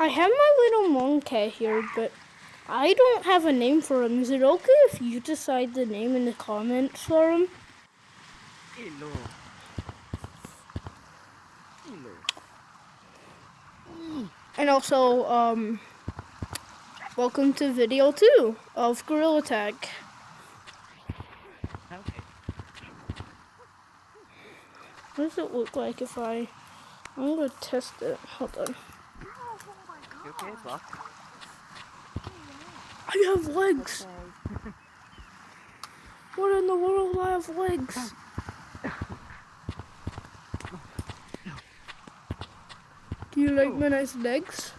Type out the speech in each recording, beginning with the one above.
I have my little monkey here, but I don't have a name for him. Is it okay if you decide the name in the comments for him? Hello. Hello. And also, welcome to video 2 of Gorilla Tag. Okay. What does it look like if I'm gonna test it. Hold on. You okay, Buck? I have legs. What in the world? I have legs. Do you like my nice legs?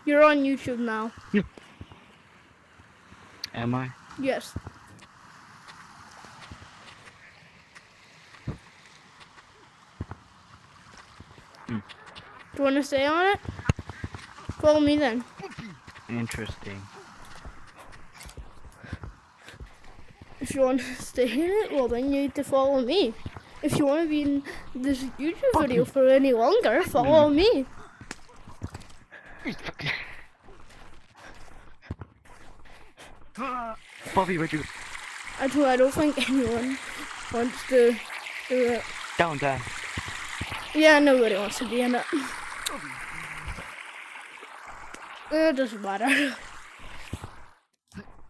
You're on YouTube now. Am I? Yes. Do you want to stay on it? Follow me then. Interesting. If you want to stay in it, well then you need to follow me. If you want to be in this YouTube video for any longer, follow me. Bobby, where'd you? I don't think anyone wants to do it. Down. Yeah, nobody wants to be in it. It doesn't matter.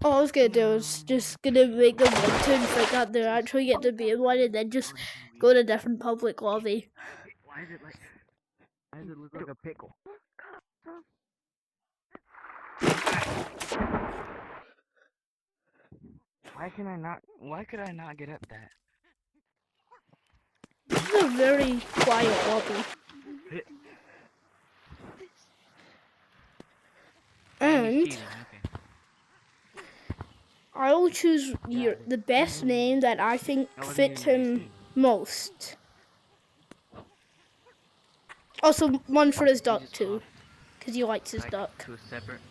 All I was gonna do is just gonna make them want to and think that they're actually get to be in one and then just go to a different public lobby. Why does it look like a pickle? Why could I not get up that? This is a very quiet lobby. And I will choose the best name that I think fits him most. Also, one for his duck too, because he likes his duck. Two separate.